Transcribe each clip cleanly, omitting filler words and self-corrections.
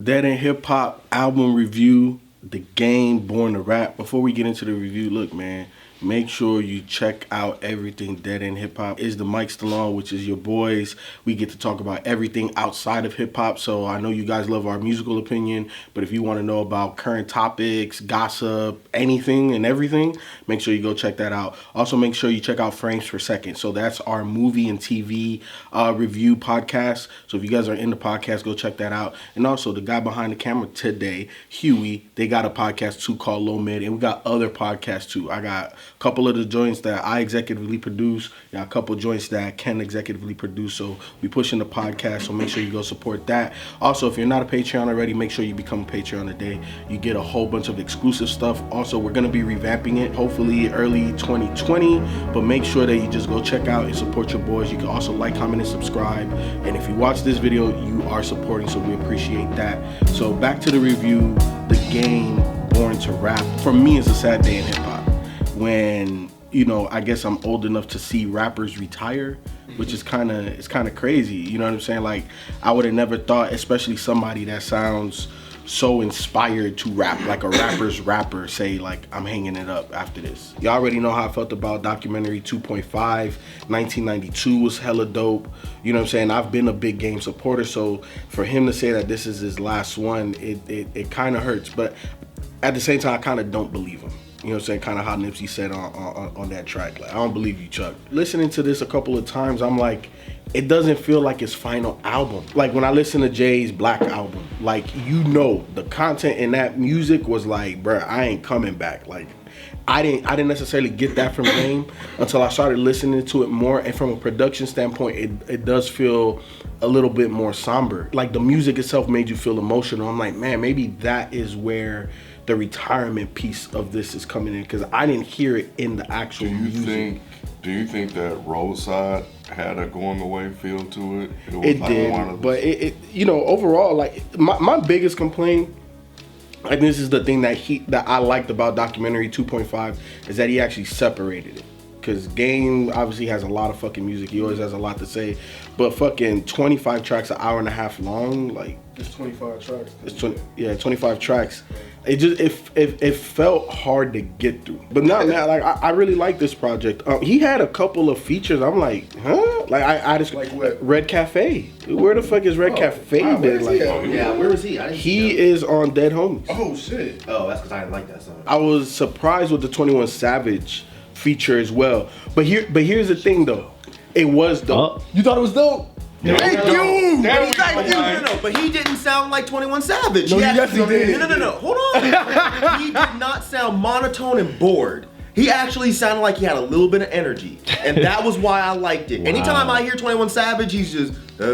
Dead End Hip Hop album review, The Game, Born to Rap. Before we get into the review, look, man, make sure you check out everything Dead End Hip Hop. Is the Myke Stallone, which is your boys. We get to talk about everything outside of hip hop. So I know you guys love our musical opinion, but if you want to know about current topics, gossip, anything and everything, make sure you go check that out. Also, make sure you check out Frames Per Second. So that's our movie and TV review podcast. So if you guys are into podcasts, go check that out. And also, the guy behind the camera today, Huey, they got a podcast too called Low Mid, and we got other podcasts too. I got a couple of the joints that I executively produce. Got a couple joints that Ken executively produce. So we pushing the podcast. So make sure you go support that. Also, if you're not a Patreon already, make sure you become a Patreon today. You get a whole bunch of exclusive stuff. Also, we're gonna be revamping it, hopefully early 2020. But make sure that you just go check out and support your boys. You can also like, comment, and subscribe. And if you watch this video, you are supporting, so we appreciate that. So back to the review. The Game, Born to Rap. For me, it's a sad day in hip hop. When, you know, I guess I'm old enough to see rappers retire, which is kind of crazy. You know what I'm saying? Like, I would have never thought, especially somebody that sounds so inspired to rap, like a rapper's rapper, say like, I'm hanging it up after this. You already know how I felt about documentary 2.5. 1992 was hella dope. You know what I'm saying? I've been a big Game supporter, so for him to say that this is his last one, it kind of hurts. But at the same time, I kind of don't believe him. You know what I'm saying? Kind of how Nipsey said on that track. Like, I don't believe you, Chuck. Listening to this a couple of times, I'm like, it doesn't feel like his final album. Like, when I listen to Jay's Black album, like, you know, the content in that music was like, bruh, I ain't coming back. Like, I didn't necessarily get that from Game until I started listening to it more. And from a production standpoint, it does feel a little bit more somber. Like, the music itself made you feel emotional. I'm like, man, maybe that is where the retirement piece of this is coming in, because I didn't hear it in the actual music. Do you think that Roadside had a going away feel to it? It like did, but it you know, overall, like, my biggest complaint, and this is the thing that I liked about documentary 2.5, is that he actually separated it. Because Game obviously has a lot of fucking music. He always has a lot to say. But fucking 25 tracks, an hour and a half long, like, it's 25 tracks. It's 25 tracks. It just it felt hard to get through. But now like, I really like this project. He had a couple of features. I'm like, huh? Like, I just like what? Red Cafe. Where the fuck is Red Cafe? Wow, Been? Like, yeah, where was he? He is on Dead Homies. Oh shit. Oh, that's because I didn't like that song. I was surprised with the 21 Savage feature as well. But here's the thing though. It was dope. You thought it was dope? Thank you. No, but he didn't sound like 21 Savage. No, yes, he did. No. Hold on. He did not sound monotone and bored. He actually sounded like he had a little bit of energy, and that was why I liked it. Wow. Anytime I hear 21 Savage, he's just. But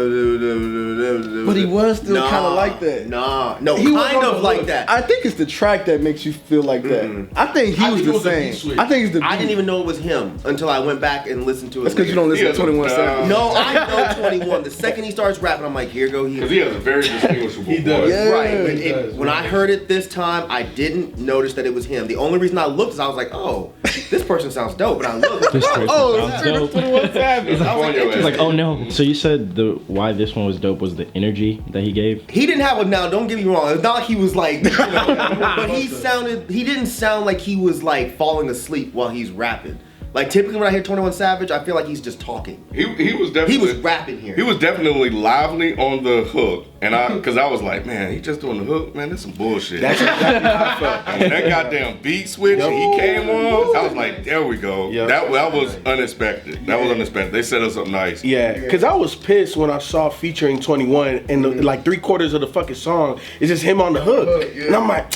he was still kind of like that. No, he kind of like that. I think it's the track that makes you feel like that. I think he was the same. I think it's the beat. I didn't even know it was him until I went back and listened to it. That's because you don't listen to 21 Savage. No, I know 21. The second he starts rapping, I'm like, here go he. Because he has a very distinguishable voice. Yeah, right. When I heard it this time, I didn't notice that it was him. The only reason I looked is I was like, oh, this person sounds dope. And I looked. Oh, it's 21 Savage. It's like, oh no. So you said why this one was dope was the energy that he gave? He didn't have now, don't get me wrong. It's not like he was like, you know, but he didn't sound like he was like falling asleep while he's rapping. Like, typically when I hear 21 Savage, I feel like he's just talking. He was definitely. He was rapping here. He was definitely lively on the hook, and because I was like, man, he just doing the hook, man. That's some bullshit. That's exactly how I felt. And when that goddamn beat switch, he came on. I was like, there we go. Yep. That was unexpected. That was unexpected. They set us up nice. Yeah, because I was pissed when I saw featuring 21, and like 3/4 of the fucking song is just him on the hook, and I'm like,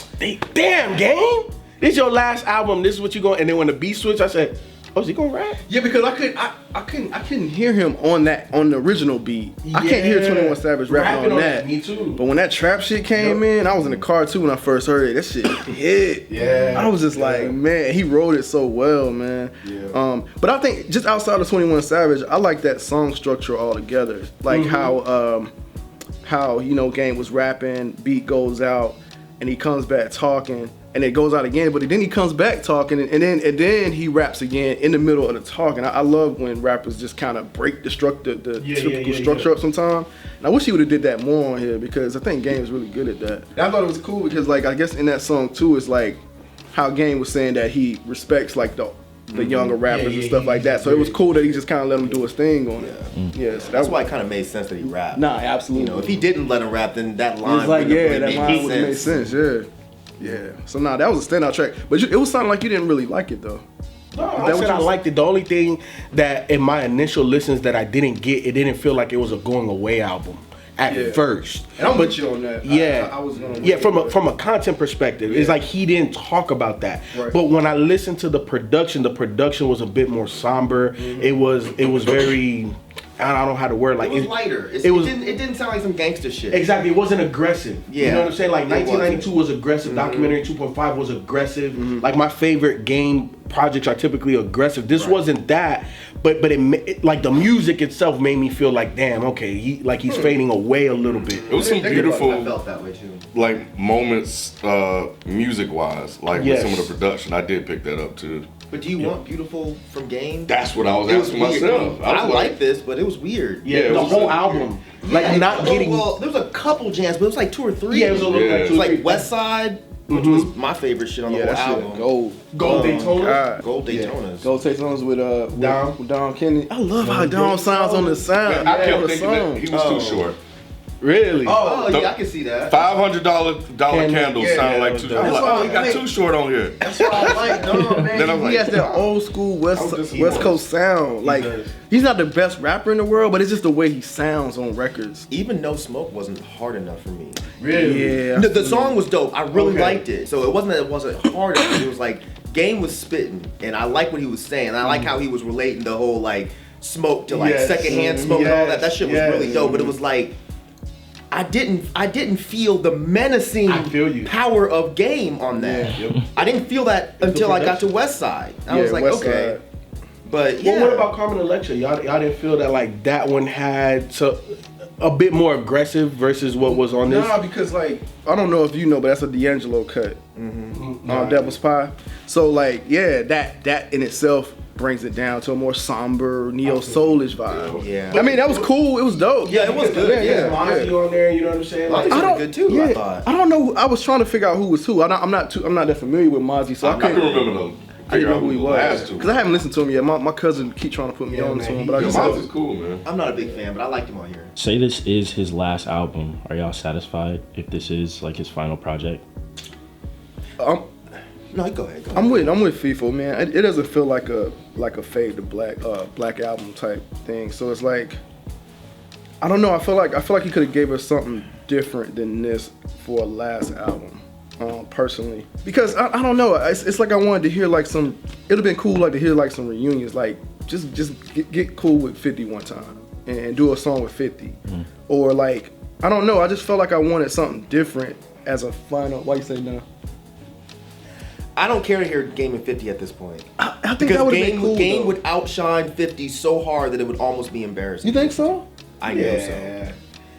damn, Game, this your last album. This is what you going. And then when the beat switch, I said, oh, is he gonna rap? Yeah, because I couldn't hear him on the original beat. Yeah. I can't hear 21 Savage rapping on that. Me too. But when that trap shit came in, I was in the car too when I first heard it. That shit hit. Yeah. I was just like, man, he wrote it so well, man. Yeah. But I think just outside of 21 Savage, I like that song structure altogether. Like how you know, Game was rapping, beat goes out, and he comes back talking, and it goes out again, but then he comes back talking, and then he raps again in the middle of the talk. And I love when rappers just kind of break the typical structure up sometimes. And I wish he would have did that more on here, because I think Game is really good at that. And I thought it was cool because, like, I guess in that song too, it's like how Game was saying that he respects like the younger rappers and stuff like that. So it was cool that he just kind of let him do his thing on it. Yeah, so that's why it kind of made sense that he rapped. Nah, absolutely. You know, if he didn't let him rap, then that line that line would have made sense. Yeah. So that was a standout track. But it was sounding like you didn't really like it though. No, I said I liked it. The only thing that in my initial listens that I didn't get, it didn't feel like it was a going away album at first. And I'm with you on that. Yeah, I was gonna from a content perspective, it's like he didn't talk about that. Right. But when I listened to the production was a bit more somber. It was very, I don't know how to word, like it was lighter. It didn't sound like some gangster shit. Exactly, it wasn't aggressive. Yeah. You know what I'm saying? Like 1992 was aggressive. Documentary 2.5 was aggressive. Like my favorite Game projects are typically aggressive. This wasn't that, but it like the music itself made me feel like, damn, okay, he's fading away a little bit. It was some beautiful, I felt that way too. Like moments, music wise, like with some of the production. I did pick that up too. But do you want beautiful from Game? That's what I was asking myself. I like this, but it was weird. Yeah, the whole album. Like not getting. Well, there was a couple jams, but it was like 2 or 3. Yeah, it was a little bit. It was like West Side, which was my favorite shit on the whole album. Gold Daytona. Gold Daytonas. Gold Daytonas with Don Kennedy. I love how Don sounds on the sound. I kept thinking that he was too short. Really? Oh, yeah, I can see that. $500 candles sound like too. I was like, he got too short on here. That's what I like. No, man. He has that old school West Coast sound. Like, he's not the best rapper in the world, but it's just the way he sounds on records. Even No Smoke wasn't hard enough for me. Really? Yeah. The song was dope. I really liked it. So it wasn't that it wasn't hard enough. It was like Game was spitting, and I like what he was saying. I like how he was relating the whole like smoke to like secondhand smoke and all that. That shit was really dope. But it was like, I didn't feel the menacing power of Game on that. Yeah. I didn't feel that until I got to West Side. I was like, okay. But Well, what about Carmen Electra? Y'all didn't feel that like that one had a bit more aggressive versus what was on this? Nah, because like, I don't know if you know, but that's a D'Angelo cut. Devil's Pie. So like, yeah, that in itself brings it down to a more somber, neo-soulish vibe. Yeah. I mean, that was cool. It was dope. Yeah, it was good. Yeah. Mozzy on there, you know what I'm saying? Like, I don't good too. I thought. I don't know. I was trying to figure out who was who. I'm not that familiar with Mozzy, so I can couldn't remember them. I didn't know who he was because I haven't listened to him yet. My cousin keep trying to put me on to him, but I just Mozzy's cool, man. I'm not a big fan, but I liked him on here. Say this is his last album. Are y'all satisfied if this is like his final project? No, go ahead. I'm with Feefo, man. It doesn't feel like a fade to black album type thing. So it's like, I don't know. I feel like he could have gave us something different than this for a last album, personally. Because I don't know. It's like I wanted to hear like some. It'd have been cool like to hear like some reunions. Like just get cool with 50 one time and do a song with 50, or like I don't know. I just felt like I wanted something different as a final. Why you say no? I don't care to hear Game and 50 at this point. I think that would have been cool. Game would outshine 50 so hard that it would almost be embarrassing. You think so? I know so.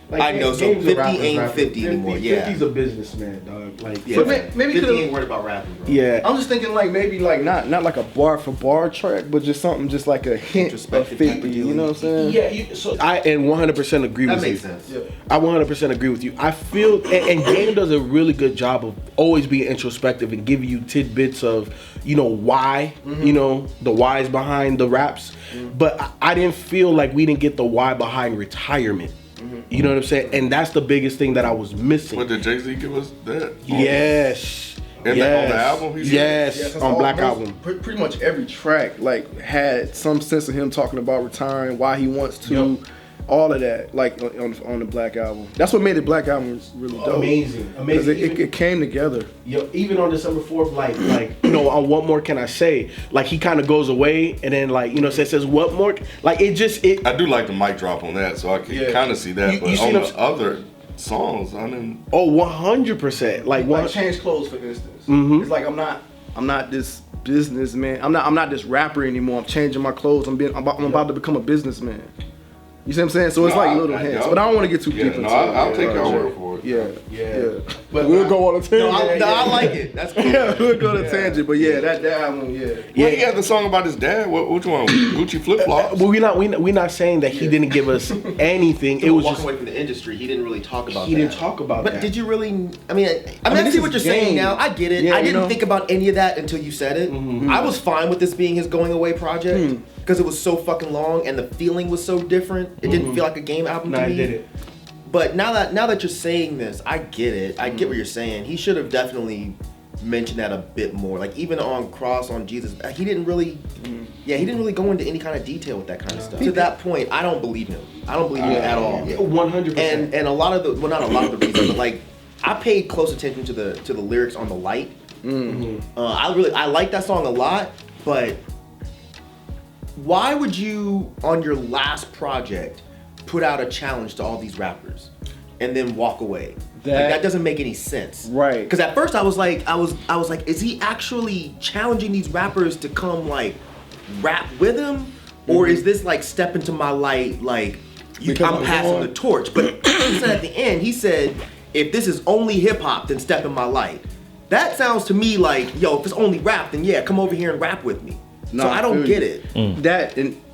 Like, I know so. 50 ain't 50 anymore. 50's a businessman, dog. Like, yeah, maybe 50 ain't worried about rapping, bro. Yeah. I'm just thinking like maybe like not like a bar for bar track, but just something just like a hint of 50. You know what I'm saying? Yeah. So I 100% agree with you. That makes sense. Yeah. I 100% agree with you. I feel and Game does a really good job of always being introspective and giving you tidbits of why the whys behind the raps. But I didn't feel like we didn't get the why behind retirement. You know what I'm saying? And that's the biggest thing that I was missing. But did Jay-Z give us that? Yes. On the album? Yes, on Black Album. Pretty much every track like had some sense of him talking about retiring, why he wants to, all of that, like on the Black Album. That's what made the Black Album really dope. Amazing. It came together. Even on December 4th, like on What More Can I Say? Like he kind of goes away and then says what more? Like it. I do like the mic drop on that, so I can kind of see that. But on the other songs, I mean. Oh, 100%. Like Change Clothes, for instance. It's like I'm not this businessman. I'm not this rapper anymore. I'm changing my clothes. I'm about to become a businessman. You see what I'm saying? So it's like little hints, but I don't want to get too deep into it. I'll take your word for with Yeah, that. yeah. But we'll go on a tangent. No, I like it. That's cool. Yeah, we'll go on a tangent. But yeah, that album, yeah. Yeah, he had the song about his dad. Which one? Gucci flip flops. Well, we're not saying that he didn't give us anything. It was walking just away from the industry. He didn't really talk about. he didn't talk about But that. did you really? I mean, I this see is what you're game. saying now. I get it. Yeah, I didn't you know? think about any of that until you said it. I was fine with this being his going away project because it was so fucking long and the feeling was so different. It didn't feel like a game album to me. I did it. But now that you're saying this, I get it. I get what you're saying. He should have definitely mentioned that a bit more. Like even on Cross on Jesus, he didn't really. Yeah, he didn't really go into any kind of detail with that kind of stuff. To that point, I don't believe him. I don't believe him at all. 100%. And a lot of the not a lot of the reasons, but like I paid close attention to the lyrics on The Light. I like that song a lot, but why would you on your last project put out a challenge to all these rappers and then walk away? That doesn't make any sense. Right. Because at first I was like, is he actually challenging these rappers to come like rap with him? Or is this like step into my light, like I'm passing the torch? But he said at the end, he said, if this is only hip hop, then step in my light. That sounds to me like, yo, if it's only rap, then yeah, come over here and rap with me. No, so I don't get it.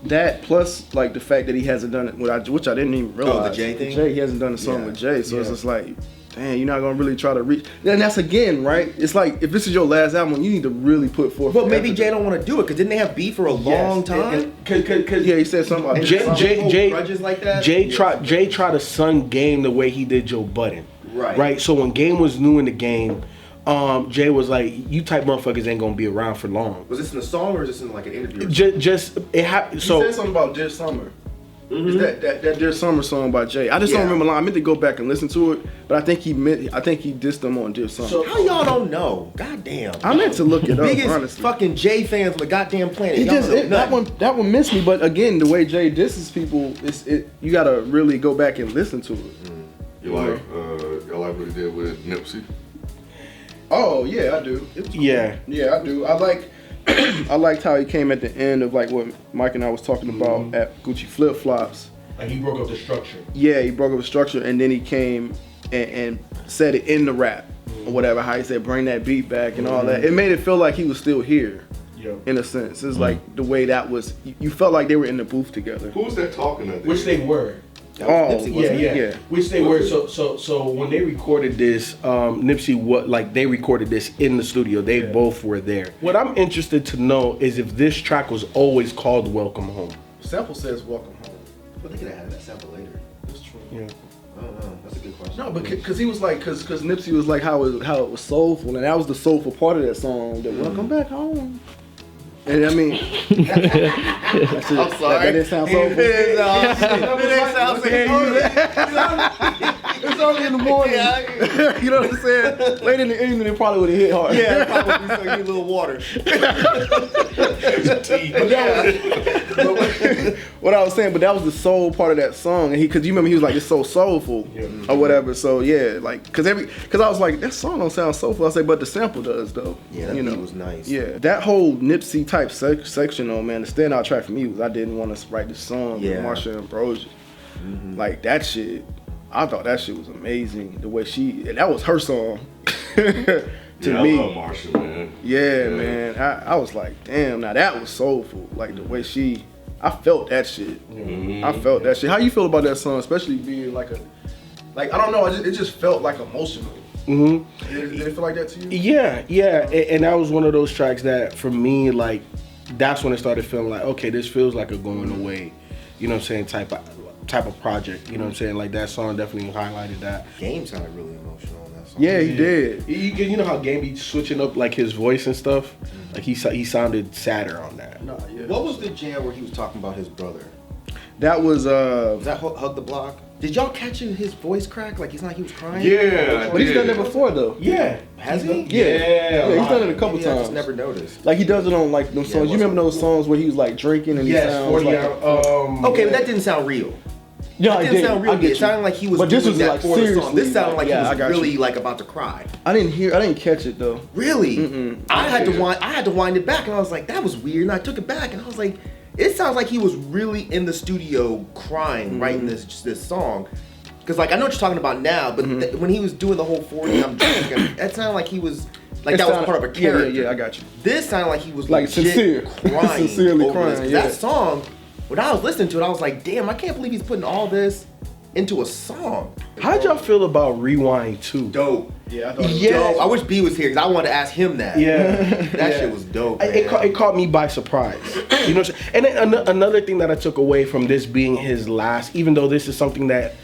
That plus like the fact that he hasn't done it, which I didn't even realize. Oh, the Jay thing? He hasn't done a song with Jay, so it's just like, dang, you're not gonna really try to reach. And that's again, right? It's like if this is your last album, you need to really put forth. But maybe Jay don't want to do it because didn't they have beef for a long time? Yeah, he said something about Jay grudges like that. Jay tried to son Game the way he did Joe Budden. Right. So when Game was new in the game, Jay was like, "You type motherfuckers ain't gonna be around for long." Was this in a song or is this in like an interview? Just it happened. So he said something about Dear Summer. That Dear Summer song by Jay. I just don't remember the line. I meant to go back and listen to it, but I think he dissed them on Dear Summer. So how y'all don't know? Goddamn. I meant to look it up. Biggest honestly. fucking Jay fans on the goddamn planet. That one missed me. But again, the way Jay disses people, you gotta really go back and listen to it. You like what he did with Nipsey? Oh yeah, I do. Cool. Yeah, I do. I liked how he came at the end of like what Myke and I was talking about at Gucci Flip Flops. Like he broke up the structure. Yeah, he broke up the structure, and then he came and said it in the rap or whatever. How he said, "Bring that beat back" and all that. It made it feel like he was still here. In a sense, it's like the way that was. You felt like they were in the booth together. Who was that talking at? Which they were. Nipsey, yeah. Which they were. So when they recorded this, Nipsey they recorded this in the studio. They both were there. What I'm interested to know is if this track was always called "Welcome Home." Sample says "Welcome Home." But they could have added that sample later. That's true. Yeah. I don't know. That's a good question. No, but because he was like, because Nipsey was like how it was soulful, and that was the soulful part of that song. That "Welcome Back Home." And I mean, I'm sorry. That didn't sound soulful. It didn't sound soulful. It's only in the morning. You know what I'm saying? Late in the evening, it probably would have hit hard. Yeah, probably. So you need a little water. What I was saying, but that was the soul part of that song, and because you remember he was like, it's so soulful or whatever. So yeah, like because I was like, that song don't sound soulful. I say, but the sample does though. Yeah, that beat was nice. Yeah, that whole Nipsey type section though, man, the standout track for me was I didn't want to write the song with Marsha Ambrosius. Like that shit, I thought that shit was amazing. The way and that was her song. To me, I love Marsha, man. Yeah, man. I was like, damn, now that was soulful. Like the way I felt that shit. I felt that shit. How you feel about that song, especially being like I don't know, it just felt like emotional. Did it feel like that to you? Yeah. And that was one of those tracks that for me, like, that's when it started feeling like, okay, this feels like a going away, you know what I'm saying, type of project. You know what I'm saying? Like that song definitely highlighted that. Game sounded really emotional on that song. Yeah, he did. You know how Game be switching up like his voice and stuff? Like he sounded sadder on that. Nah, yeah. What was the jam where he was talking about his brother? That was that Hug the Block? Did y'all catch his voice crack? Like, it's not like he was crying? Yeah. But he's done that before, though. Yeah. Has he? Yeah, he's done it a couple Maybe times. I just never noticed. Like, he does it on, like, those songs. You remember those songs where he was, like, drinking and he sounds 40 like... Okay, but that didn't sound real. Yeah, That didn't sound real. It sounded like he was but this doing was that like for the song. seriously, This sounded like he was really, you. like, about to cry. I didn't catch it, though. Really? I had to wind it back, and I was like, that was weird, and I took it back, and I was like, it sounds like he was really in the studio crying, writing this song. Because like I know what you're talking about now, but when he was doing the whole 40, I'm drunk, that sounded like he was like that was part of a character. Yeah, I got you. This sounded like he was like sincere, crying, sincerely over crying. this. That song, when I was listening to it, I was like, damn, I can't believe he's putting all this into a song. How'd y'all feel about Rewind 2? Dope. Yeah, I thought it was dope. I wish B was here because I wanted to ask him that. Yeah. That shit was dope, man. It caught me by surprise. You know what I'm saying? And then another thing that I took away from this being his last, even though this is something that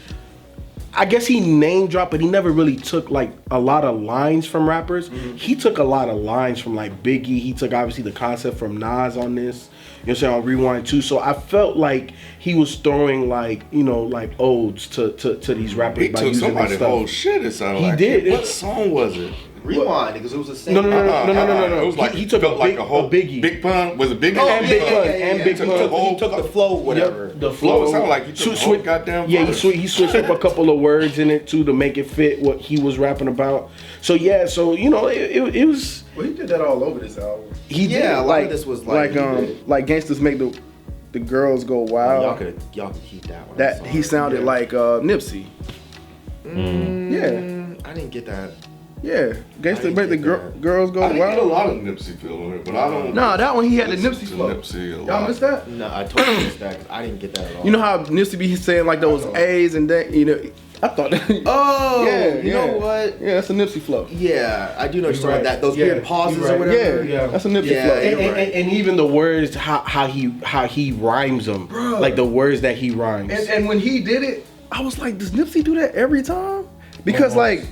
I guess he name dropped, but he never really took like a lot of lines from rappers. He took a lot of lines from like Biggie. He took obviously the concept from Nas on this. You know what I'm saying, on Rewind 2. So I felt like he was throwing like, you know, like odes to these rappers. He by took using somebody's stuff. whole shit, it sounded like. He did. What song was it? Rewind, because it was the same. No. It was like he took felt like a whole Biggie. Big Pun. Was it Biggie? Oh, And yeah, Big Pun. yeah, And yeah. Big Pun. He took the flow, whatever. Yep, the Flow, flow. it sounded like he took the whole goddamn Yeah, verse. he switched up a couple of words in it too to make it fit what he was rapping about. So yeah, so you know, it was. Well, he did that all over this album. He did. Yeah, a lot of this was like like Gangsters Make the Girls Go Wild. Y'all could keep that one. That he sounded like Nipsey. Yeah, I didn't get that. Yeah, Gangsters Make the Girls Go I didn't get a Wild. lot of Nipsey feel on it, but I don't. Nah, that one he had the listen Nipsey to flow. Nipsey a Y'all lot. missed that? No, I totally missed that because I didn't get that at all. You know how Nipsey be saying like those A's and that, you know? I thought that. Oh, yeah, you know what? Yeah, that's a Nipsey flow. Yeah, I do know you're talking about that. Those Yeah, weird pauses you're or right. whatever. Yeah, that's a Nipsey Yeah, flow. you're And, right. and even the words, how he rhymes them, like the words that he rhymes. And when he did it, I was like, does Nipsey do that every time? Because like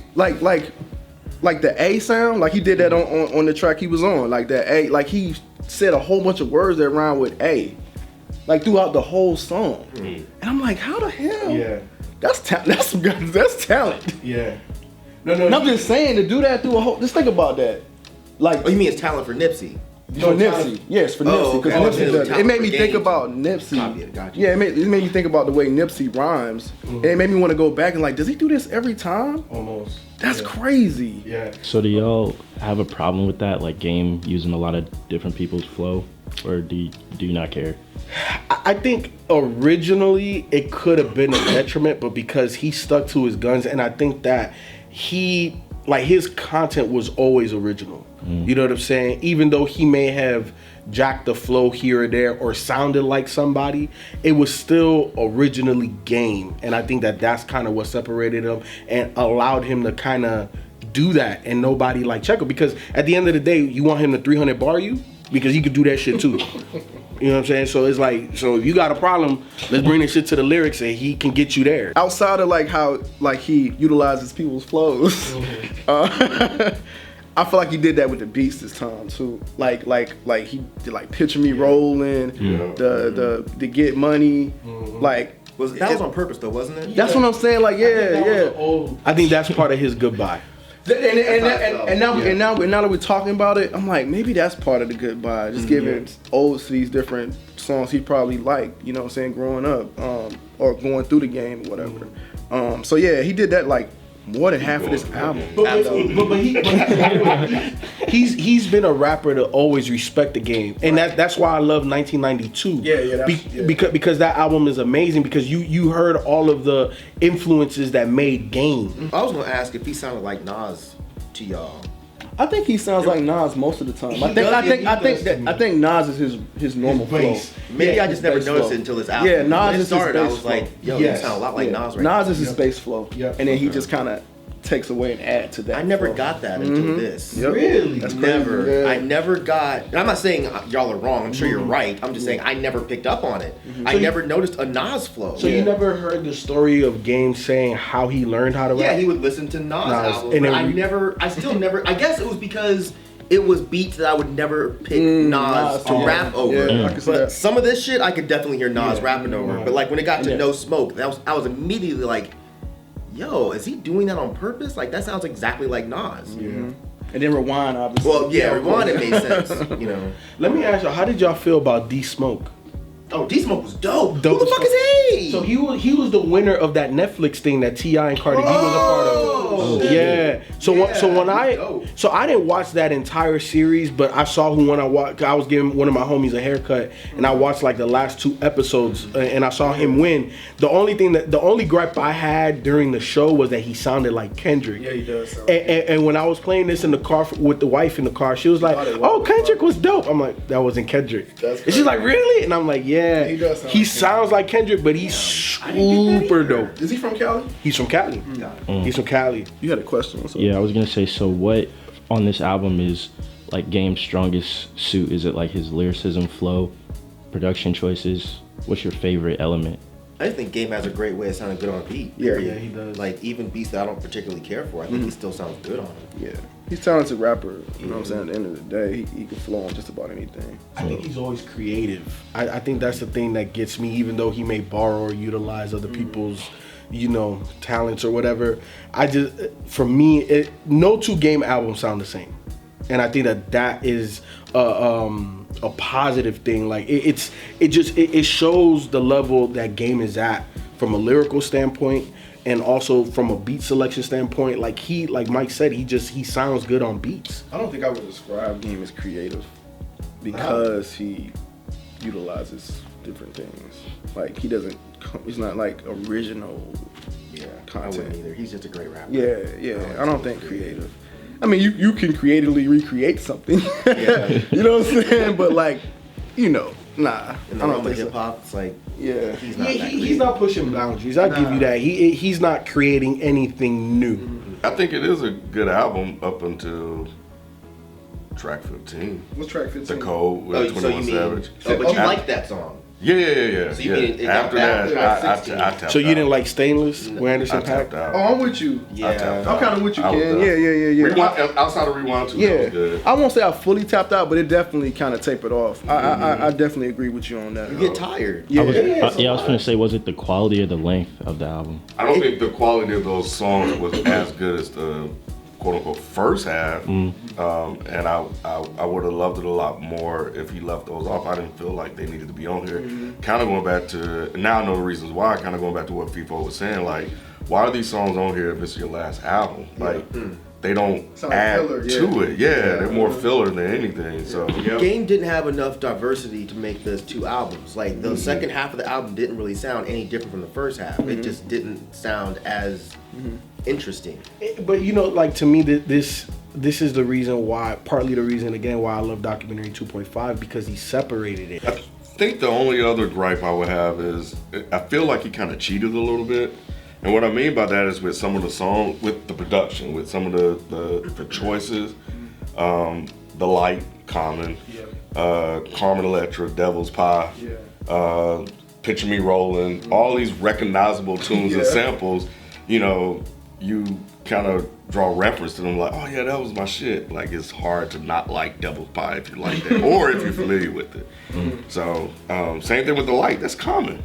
the A sound, like he did that on the track he was on, like that A, like he said a whole bunch of words that rhyme with A, like throughout the whole song. And I'm like, how the hell? Yeah. That's talent. Yeah. And I'm just saying to do that through a whole. Just think about that. Like Oh, you mean it's talent for Nipsey? for Nipsey, yes, for Oh, Nipsey, because okay. Nipsey does it. It made me think Game. about Nipsey. Copy it, gotcha. Yeah, it made me think about the way Nipsey rhymes. And it made me want to go back and like, does he do this every time? Almost. That's crazy. Yeah. So do y'all have a problem with that, like Game using a lot of different people's flow, or do you not care? I think originally it could have been a detriment, but because he stuck to his guns, and I think that his content was always original. You know what I'm saying? Even though he may have jacked the flow here or there or sounded like somebody, it was still originally Game. And I think that that's kind of what separated him and allowed him to kind of do that and nobody like check him. Because at the end of the day, you want him to 300 bar you? Because he could do that shit too. You know what I'm saying? So it's like, so if you got a problem, let's bring this shit to the lyrics and he can get you there. Outside of like how like he utilizes people's flows, I feel like he did that with the beats this time too. Like he did like Picture Me Rolling, the Get Money, like. That was on purpose though, wasn't it? That's what I'm saying. Like yeah. I think that's part of his goodbye. And now that we're talking about it, I'm like, maybe that's part of the goodbye. Just giving odes to these different songs he probably liked, you know what I'm saying, growing up, or going through the game or whatever. So yeah, he did that like more than half of this album. But he's been a rapper to always respect the game, and that's why I love 1992. Because that album is amazing, because you heard all of the influences that made Game. I was gonna ask if he sounded like Nas to y'all. I think he sounds like Nas most of the time. I think Nas is his normal flow. Maybe I just never bass noticed flow. it until this album. Yeah, Nas when it is his started, I bass was like, yo, flow. you sound a lot like Nas right Nas now. is his bass flow, and then he just kind of takes away and add to that. I never flow. got that until this. Yep. Really? That's Never. crazy. Yeah. I never got, and I'm not saying y'all are wrong, I'm sure you're right. I'm just saying I never picked up on it. I never noticed a Nas flow. So you never heard the story of Game saying how he learned how to rap? Yeah, he would listen to Nas albums, and but then I still never, I guess it was because it was beats that I would never pick Nas to rap over. Yeah, I can see But that. some of this shit I could definitely hear Nas rapping over. But like when it got to No Smoke, I was immediately like, yo, is he doing that on purpose? Like that sounds exactly like Nas. And then Rewind, obviously. Well, yeah, Rewind, it made sense, you know. Let me ask you, how did y'all feel about D Smoke? Oh, D Smoke was dope. Who Dope the as fuck fuck. is he? So he was the winner of that Netflix thing that T.I. and Cardi B was a part of. Yeah. So when I didn't watch that entire series, but I saw who when I watched. I was giving one of my homies a haircut, and I watched like the last 2 episodes, and I saw him win. The only gripe I had during the show was that he sounded like Kendrick. Yeah, he does. And when I was playing this in the car with the wife in the car, she was like, "Oh, Kendrick was dope." I'm like, "That wasn't Kendrick." And she's like, "Really?" And I'm like, "Yeah." He sounds like Kendrick, but he's super dope. Is he from Cali? He's from Cali. He's from Cali. You had a question. Yeah, I was gonna say. So what on this album is like Game's strongest suit? Is it like his lyricism, flow, production choices? What's your favorite element? I just think Game has a great way of sounding good on a beat. Yeah, he does. Like even beats that I don't particularly care for, I think he still sounds good on them. Yeah, he's a talented rapper. You know what I'm saying? At the end of the day, he can flow on just about anything. I think he's always creative. I think that's the thing that gets me, even though he may borrow or utilize other people's, talents or whatever. For me, no 2 Game albums sound the same. And I think that is a positive thing. Like it shows the level that Game is at from a lyrical standpoint and also from a beat selection standpoint. Like Myke said, he sounds good on beats. I don't think I would describe Game as creative because he utilizes different things. Like he's not like original content. I wouldn't either. He's just a great rapper. Yeah. I don't think creative. I mean, you can creatively recreate something. You know what I'm saying? But like, nah. In the I don't realm of think hip hop, it's like he's not pushing boundaries. I'll give you that. He's not creating anything new. I think it is a good album up until track 15. What's track 15? The Code with 21 Savage. But you like that song? Yeah. So you mean it after got that, back to I tapped So you out. didn't like Stainless with Anderson I tapped Paak? out. Oh, I'm with you. Yeah. I'm kind of with you, I was Ken. done. Yeah. Rewind, outside of Rewind 2, that was good. I won't say I fully tapped out, but it definitely kind of tapered off. I definitely agree with you on that. You get tired. I was gonna say, was it the quality or the length of the album? I don't think the quality of those songs was as good as the quote-unquote first half, and I would have loved it a lot more if he left those off. I didn't feel like they needed to be on here. Kind of going back to, now I know the reasons why, kind of going back to what Feefo was saying, like, why are these songs on here if it's your last album? Like, they don't add filler, to it. Yeah, they're more filler than anything. So Game didn't have enough diversity to make those 2 albums. Like the second half of the album didn't really sound any different from the first half. It just didn't sound as interesting. But like to me, this is the reason why, partly the reason again why I love Documentary 2.5, because he separated it. I think the only other gripe I would have is I feel like he kind of cheated a little bit. And what I mean by that is with some of the songs, with the production, with some of the choices, The Light, Common, Carmen Electra, Devil's Pie, Picture Me Rolling, all these recognizable tunes and samples, you kind of draw reference to them like, oh yeah, that was my shit. Like it's hard to not like Devil's Pie if you like that, or if you're familiar with it. So same thing with The Light, that's Common.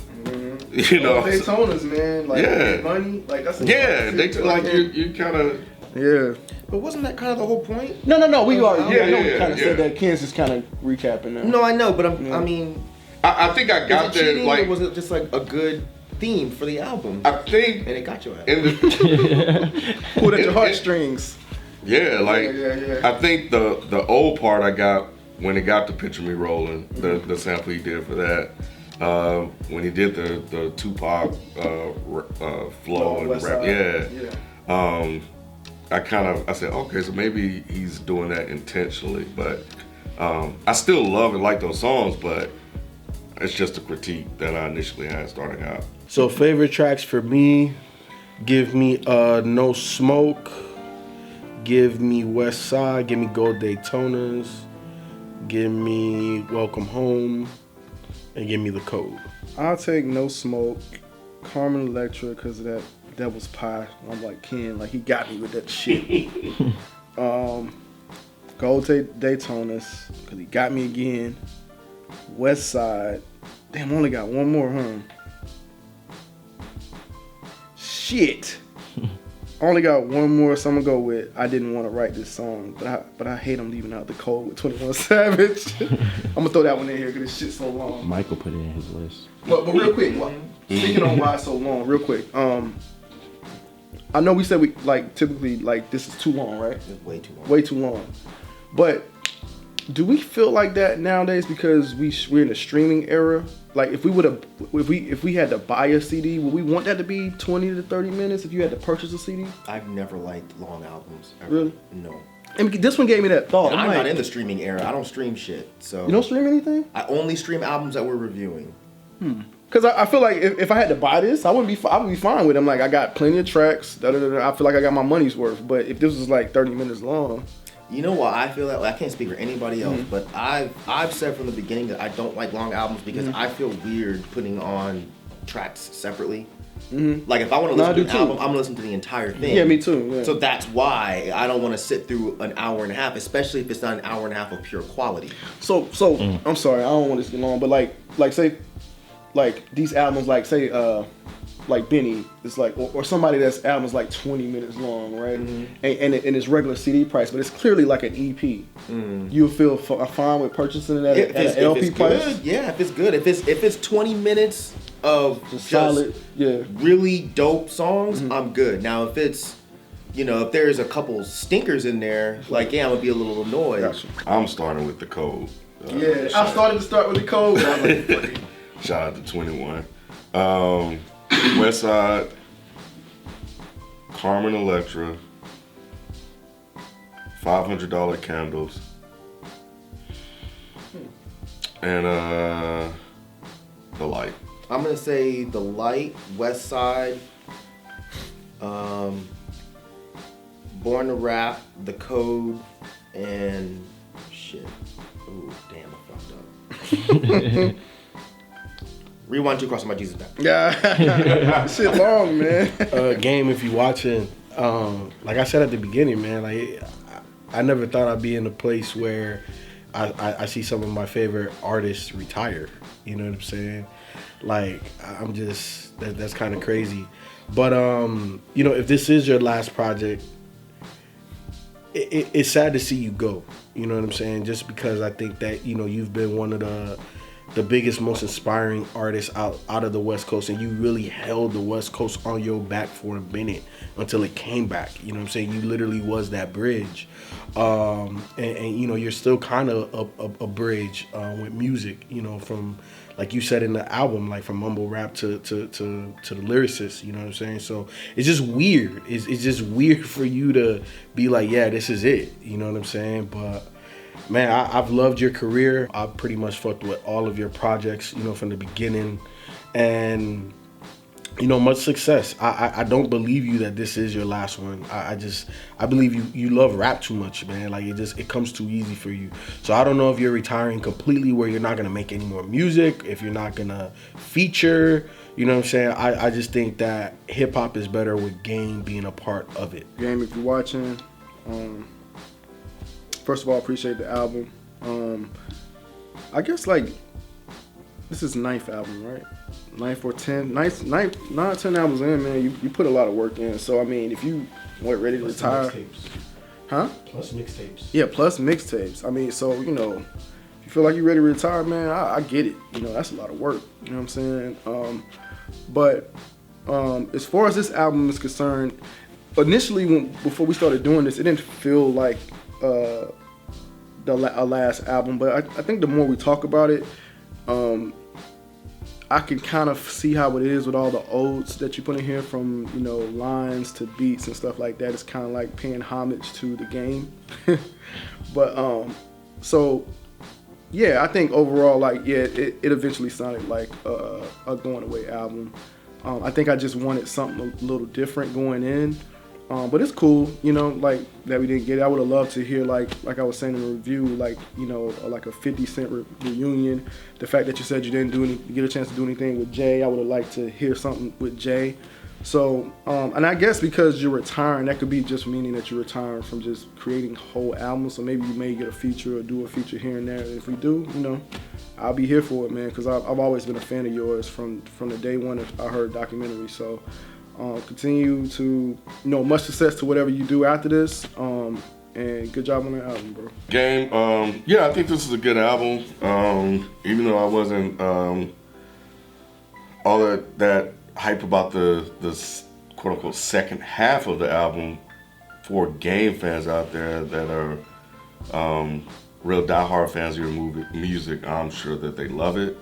Daytonas, man. Like, money. Like, that's you kind of. But wasn't that kind of the whole point? No. We kind of said that. Ken's just kind of recapping now. No, I know, but I mean, I think I got is it there. cheating, Like, or was it just like a good theme for the album? I think, and it got your ass. Pulled at your heartstrings. I think the old part I got when it got to Picture Me Rolling, the sample he did for that. When he did the Tupac flow and rap, I said, okay, so maybe he's doing that intentionally, but I still love and like those songs, but it's just a critique that I initially had starting out. So favorite tracks for me, give me No Smoke, give me West Side, give me Gold Daytonas, give me Welcome Home, and give me The Code. I'll take No Smoke, Carmen Electra, because of that Devil's Pie. I'm like, Ken, like he got me with that shit. Gold Daytonas, because he got me again. West Side. Damn, I only got one more, huh? Shit. I only got one more, so I'm gonna go with I Didn't Want to Write This Song, but I hate him leaving out The Code with 21 Savage. I'm gonna throw that one in here because this shit's so long. Myke will put it in his list. But real quick, speaking on why it's so long, real quick. I know we said we like typically like this is too long, right? It's way too long. Way too long. But do we feel like that nowadays because we're in a streaming era? Like if we had to buy a CD, would we want that to be 20 to 30 minutes if you had to purchase a CD? I've never liked long albums. Ever. Really? No. And this one gave me that thought. And I'm like, not in the streaming era. I don't stream shit. So you don't stream anything? I only stream albums that we're reviewing. Because I feel like if I had to buy this, I would be fine with them. Like I got plenty of tracks. I feel like I got my money's worth. But if this was like 30 minutes long. You know what I feel that I can't speak for anybody else, but I've said from the beginning that I don't like long albums because I feel weird putting on tracks separately. Like if I want to listen to an album, I'm gonna listen to the entire thing. Yeah, me too. Yeah. So that's why I don't want to sit through an hour and a half, especially if it's not an hour and a half of pure quality. So I'm sorry, I don't want this to get long, but like say, like these albums, like say, like Benny, it's like, or somebody that's album's like 20 minutes long, right? And it's regular CD price, but it's clearly like an EP. You'll feel fine with purchasing it at an LP price. Good, yeah, if it's good, if it's 20 minutes of just solid, really dope songs, I'm good. Now if it's, if there's a couple stinkers in there, like I'm gonna be a little annoyed. Gotcha. I'm starting with the code. I started to start with the code. But I was like, Shout out to 21. West Side, Carmen Electra, $500 Candles, and The Light. I'm gonna say The Light, West Side, Born to Rap, The Code, and shit. Ooh, damn, I fucked up. Rewind 2 crossing my Jesus back. yeah, shit long, man. Game, if you watching, like I said at the beginning, man, like I never thought I'd be in a place where I see some of my favorite artists retire. You know what I'm saying? Like I'm just that's kind of crazy. But if this is your last project, it's sad to see you go. You know what I'm saying? Just because I think that you've been one of the biggest, most inspiring artists out of the West Coast, and you really held the West Coast on your back for a minute until it came back. You know what I'm saying? You literally was that bridge, and you're still kind of a bridge with music. From like you said in the album, like from mumble rap to the lyricist. You know what I'm saying? So it's just weird. It's just weird for you to be like, yeah, this is it. You know what I'm saying? But man, I've loved your career. I've pretty much fucked with all of your projects, from the beginning. And, much success. I don't believe you that this is your last one. I believe you love rap too much, man. Like it comes too easy for you. So I don't know if you're retiring completely where you're not going to make any more music, if you're not going to feature. You know what I'm saying? I just think that hip hop is better with Game being a part of it. Game, if you're watching, first of all, I appreciate the album. I guess like this is 9th album, right? 9th or 10, 9 albums in, man. You put a lot of work in. So I mean, if you weren't ready to retire, huh? Plus mixtapes. Yeah, plus mixtapes. I mean, so if you feel like you're ready to retire, man, I get it. That's a lot of work. You know what I'm saying? But as far as this album is concerned, initially before we started doing this, it didn't feel like a last album, but I think the more we talk about it, I can kind of see how it is with all the odes that you put in here, from lines to beats and stuff like that. It's kind of like paying homage to the Game. But so yeah, I think overall, like, yeah, it eventually sounded like a going away album. I think I just wanted something a little different going in. But it's cool, like that we didn't get it. I would have loved to hear, like I was saying in the review, like, like a 50 Cent reunion. The fact that you said you didn't get a chance to do anything with Jay, I would have liked to hear something with Jay. So, and I guess because you're retiring, that could be just meaning that you're retiring from just creating whole albums. So maybe you may get a feature or do a feature here and there. And if we do, I'll be here for it, man, because I've always been a fan of yours from the day one I heard documentary. So. Continue to, much success to whatever you do after this, and good job on the album, bro. Game, yeah, I think this is a good album. Even though I wasn't all that hype about the quote unquote second half of the album for Game fans out there that are real diehard fans of your music. I'm sure that they love it,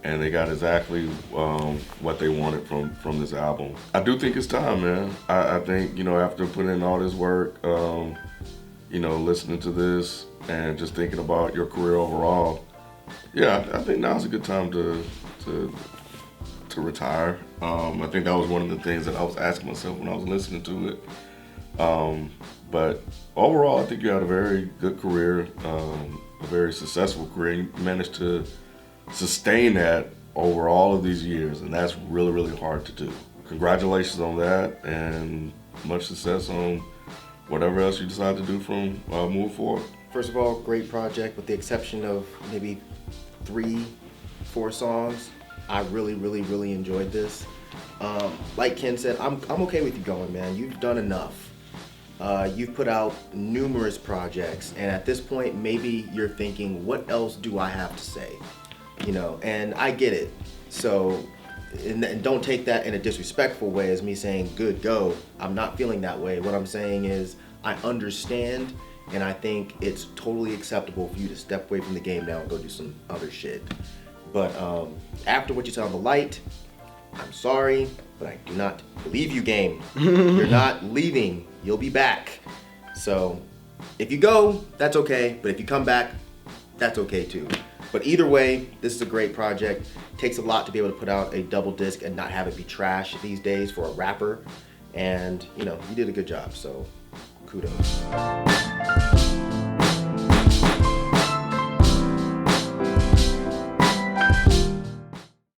and they got exactly what they wanted from this album. I do think it's time, man. I think, you know, after putting in all this work, you know, listening to this and just thinking about your career overall, yeah, I think now's a good time to retire. I think that was one of the things that I was asking myself when I was listening to it. But overall, I think you had a very good career, a very successful career. You managed to sustain that over all of these years, and that's really, really hard to do. Congratulations on that, and much success on whatever else you decide to do from moving forward. First of all, great project, with the exception of maybe 3-4 songs. I really, really, really enjoyed this. Like Ken said, I'm okay with you going, man. You've done enough. You've put out numerous projects, and at this point, maybe you're thinking, what else do I have to say? You know, and I get it. So, and don't take that in a disrespectful way as me saying, good, go. I'm not feeling that way. What I'm saying is, I understand, and I think it's totally acceptable for you to step away from the game now and go do some other shit. But after what you said on The Light, I'm sorry, but I do not believe you, game. You're not leaving. You'll be back. So if you go, that's okay. But if you come back, that's okay too. But either way, this is a great project. It takes a lot to be able to put out a double disc and not have it be trash these days for a rapper. And, you know, you did a good job, so kudos.